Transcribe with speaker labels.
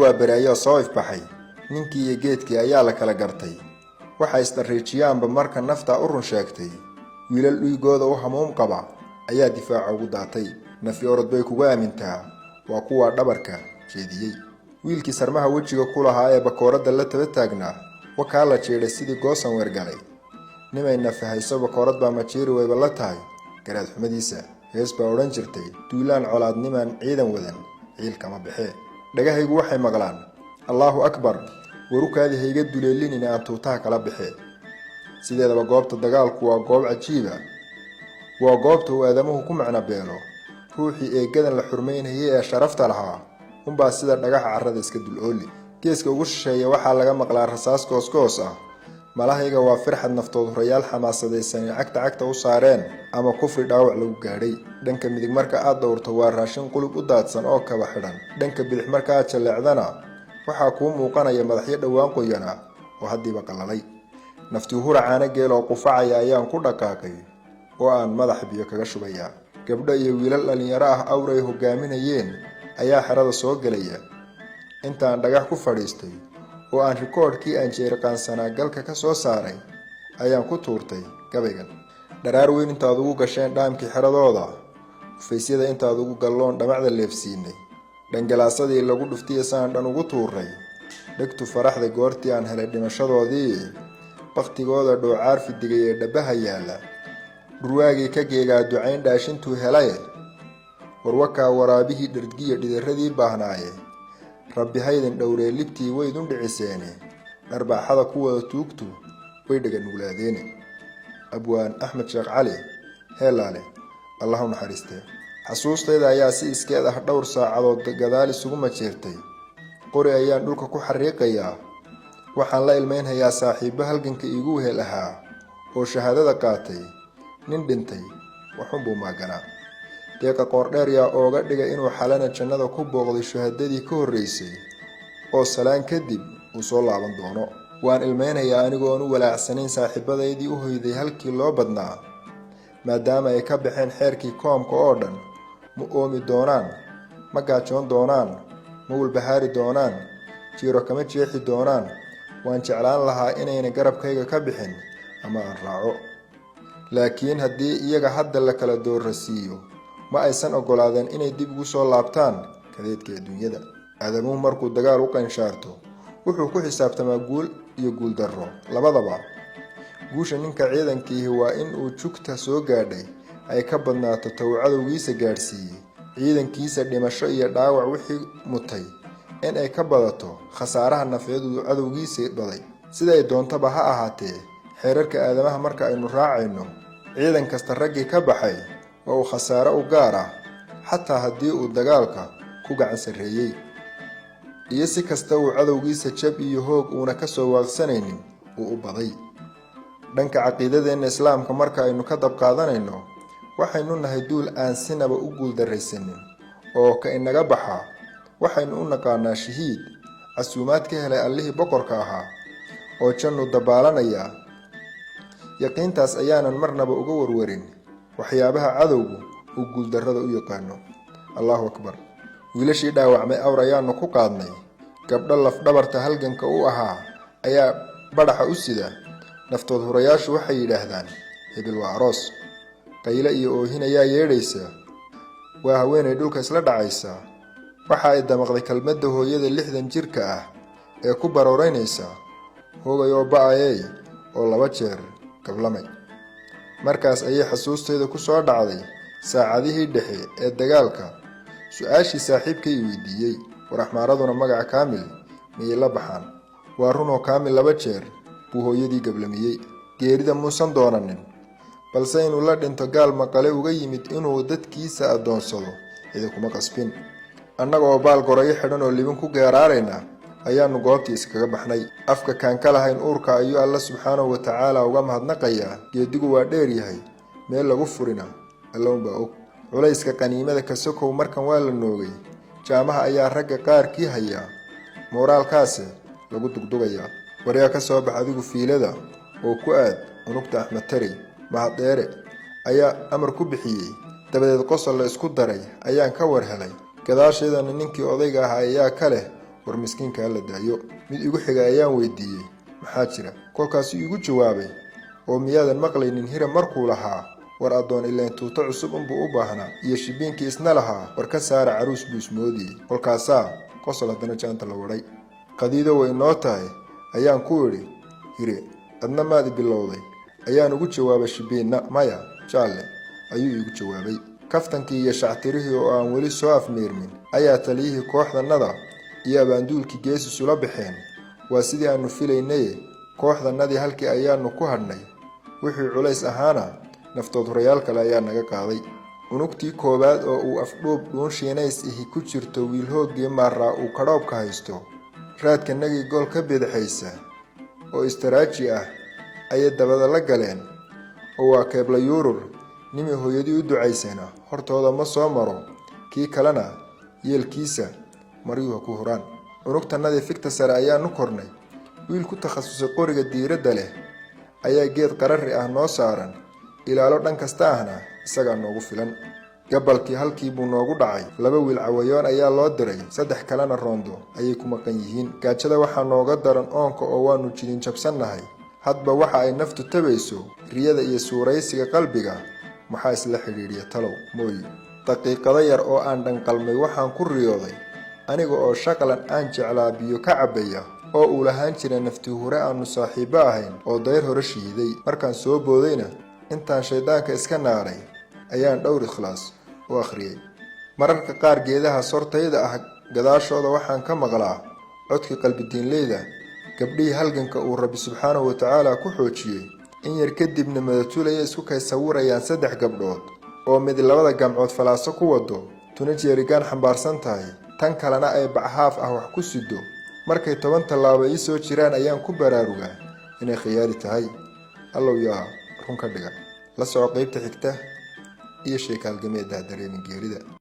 Speaker 1: waa baraayo soo ifbaxay ninkii iyo geedkii ayaa la kala gartay waxa isdariijiyaanba marka nafta u run sheegtay wiilal dhiigooda u hamuum qaba ayaa difaaca ugu daatay nafi orod bay kugu aamintaa waa kuwa dhabarka jeediyey wiilkii sarmaha wejiga ku lahaa ee bakoorada la taba taagnaa wakaa la jeeday sidii goosan weergalay nimay nafahayso bakoorad baa majiiri wayba la tahay garaad xumadiisa hees baa odhan jirtay duulaan colaadnimaan ciidan wadan ciil kama baxee dhagahaygu waxay maqlaan allaahu akbar warukaadii hayga duleelinin aan tuutaha kala baxee sideedaba goobta dagaalku waa goob cajiiba waa goobta uu aadamuhu ku macno beelo ruuxii eegadan la xurmaynayay ee sharafta lahaa unbaa sida dhagaxa carrada iska dul ooli geeska ugu shisheeya waxaa laga maqlaa rasaas goosgoos ah malahayga waa firxad naftood hurayaal xamaasadaysanay cagta u saareen ama kufri dhaawac lagu gaadhay dhanka midig marka aad dhowrto waa raashin qulub u daadsan oo kaba xidhan dhanka bidix marka aad jaleecdana waxaa kuu muuqanaya madaxyo dhowaan qoyana oo haddiiba qallalay naftii hura caana geel oo qufacaya ayaan ku dhaqaaqay oo aan madaxa biyo kaga shubayaa gabdho iyo wiilal dhalinyaro ah awray hogaaminayeen ayaa xerada soo gelaya intaan dhagax ku fadhiistay oo aan rikoodhkii aan jeeriqaansanaa galka ka soo saaray ayaan ku tuurtay gabaygan dharaar weyn intaad ugu gasheen dhaamkii xeradooda ufaysyada intaad ugu galloon dhamacda leefsiinay dhangalaasadii lagu dhuftiya saan dhan ugu tuuray dhegtu faraxda goortii aan helay dhimashadoodii baktigooda dhoocaar fidigay ee dhabaha yaalla dhurwaagii ka geegaa ducayn dhaashintuu helaye warwakaa waraabihii dhargiya dhidaradii baahnaaye rabbi haydin dhowree libtii waydun dhiciseene dharbaaxada kuwada tuugtu way dhaga nuglaadeene abwaan axmed sheekh cali heelaale allah u naxariistee xasuustayda ayaa si iskeed ah dhowr saacadood gadaal isugu majeertay qori ayaan dhulka ku xariiqayaa waxaan la ilmaynhayaa saaxiibbo halganka iigu wehel ahaa oo shahaadada qaatay nin dhintay waxunbuu maaganaa deeqa qoordheer yaa ooga dhigay inuu xalana jannada ku booqday shuhadadii ka horraysay oo salaan kadib uu soo laaban doono waan ilmaynhayaa anigoon u walaacsanayn saaxiibadaydii u hoyday halkii loo badnaa maadaama ay ka baxeen xeerkii koomka oo dhan ma oomi doonaan ma gaajoon doonaan ma walbahaari doonaan jiiro kama jeexi doonaan waan jeclaan lahaa inayna garabkayga ka bixin ama aan raaco laakiin haddii iyaga hadda la kala doorrasiiyo ma aysan oggolaadeen inay dib ugu soo laabtaan kadeedka adduunyada aadamuhu markuu dagaal u qanshaarto wuxuu ku xisaabtamaa guul iyo guuldarro labadaba guusha ninka ciidankiihi waa in uu jugta soo gaadhay ay ka badnaato taw cadowgiisa gaadhsiiyey ciidankiisa dhimasho iyo dhaawac wixii mutay in ay ka badato khasaaraha nafeedu cadowgiisa baday siday doontaba ha ahaatee xeerarka aadamaha marka aynu raacayno ciidan kasta raggii ka baxay waa uu khasaare u gaar ah xataa haddii uu dagaalka ku gacan sarreeyey iyo si kasta uu cadowgiisa jab iyo hoog uuna ka soo waaqsanaynin uu u baday dhanka caqiidadeenna islaamka marka aynu ka dab qaadanayno waxaynu nahay duul aan sinaba u guuldarraysanin oo ka inaga baxa waxaynu u naqaanaa shahiid casuumaad ka helay allihii boqorka ahaa oo jannu dabaalanayaa yaqiintaas ayaanan marnaba uga warwarin waxyaabaha cadowgu uu guuldarrada u yaqaano allahu akbar wiilashii dhaawacmay awr ayaanu ku qaadnay gabdho lafdhabarta halganka u ahaa ayaa badhaxa u sida naftood hurayaashu waxay yidhaahdaan hebel waa aroos qayle iyo oohin ayaa yeedhaysa waa haweenay dhulka isla dhacaysa waxa ay damaqday kelmadda hooyada 60 jirka ah ee ku barooraynaysa hoogay oo ba'ayay oo 2 jeer gablamay markaas ayay xasuustayda ku soo dhacday saacadihii dhexe ee dagaalka su-aashii saaxiibkay weydiiyey waraxmaaraduna magaca kaamil miyay la baxaan waa runoo kaamil 2 jeer buu hooyadii gablamiyey geerida muusan doonanin balse inuu la dhinto gaal maqale uga yimid inuu dadkiisa adoonsado cidi kuma qasbin annaga oo baal gorayo xidhan oo libin ku geeraarayna ayaanu goobtii iskaga baxnay afka kaan ka lahayn uurka ayuu alla subxaanahu watacaala uga mahadnaqayaa geedigu waa dheer yahay meel lagu furina allownbaa og culayska qaniimada ka sokow markan waa la noogay jaamaha ayaa ragga qaarkii hayaa mooraalkaasi lagu dugdugayaa waryaa ka soo bax adigu fiilada oo ku aad unugta axmed tari mahaddeere ayaa amar ku bixiyey dabadeed qosol la isku daray ayaan ka war helay gadaasheedana ninkii odayga ahaa ayaa ka leh war miskiinka la daayo. Mid igu xiga ayaan weydiiyey maxaa jira. Kolkaas igu jawaabay oo miyaadan maqlaynin hira markuu lahaa war adoon ileen tuuto cusub unbuu u baahnaa iyo shibiinkii isna lahaa war ka saara caruus buu ismoodiyey. Kolkaasaa qosol haddana jaanta la waday. qadiido way noo tahay ayaan ku idhi hire adna maadi bilowday. ayaan ugu jawaabay shibiinna maya jaalle ayuu igu jawaabay. kaftankii iyo shactirihii oo aan weli soo afmeermin ayaa taliyihii kooxdanada iyo abaanduulkii gees isula baxeen. waa sidii aanu filaynay kooxdanadii halkii ayaanu ku hadhnay. wixii culays ahaana naftood horayaal kale ayaa naga qaaday. unugtii koowaad oo uu afdhuub dhuun shiinays ihi ku jirto wiil hooggii maaraa uu kadhoobka haysto raadkanagii gool ka bidixaysa oo istaraaji ah ayay dabada la galeen. oo waa keebla yuurur nimii hooyadii u ducaysana hortooda ma soo maro kii kalena yeelkiisa maryuha ku huraan. unugtanadii figta sare ayaanu kornay. wiil ku takhasusay qoriga diiradda leh ayaa geed qarari ah noo saaran. ilaalo dhan kasta ahna isagaa noogu filan. gabalkii halkii buu noogu dhacay. 2 wiil cawayoon ayaa loo diray 3 kalena roondo ayay ku maqan yihiin. gaajada waxaa nooga daran oonka oo waanu jidin jabsannahay. hadba waxa ay naftu tabayso riyada iyo suuraysiga qalbiga maxaa isla xidhiidhiya talow mooyi. daqiiqado yar oo aan dhanqalmay waxaan ku riyooday aniga oo shaqlan aan jeclaa biyo ka cabaya oo uu lahaan jiray naftii hore aanu saaxiibo ahayn oo dayr hore shiiday. markaan soo boodayna intaan shaydaanka iska naaray ayaan dhowr ikhlaas u akhriyay. mararka qaar geedaha sortayda ah gadaashooda waxaan ka maqlaa codkii qalbidiinleyda gabdhihii halganka uu rabbi subxaanahu wa tacaala ku xoojiyey. in yar kadibna madatulaya isku kay sawirayaan 3 gabdhood oo mid 2 gamcood falaaso ku wado tuna jeerigaan xambaarsan tahay tan kalena ay bachaaf ah wax ku sido. markay 10 tallaabo ii soo jiraan ayaan ku baraarugaa inay khiyaali tahay. allow yaa run ka dhiga. la soco qaybta xigta iyo sheekaalgameeda dareemin geerida.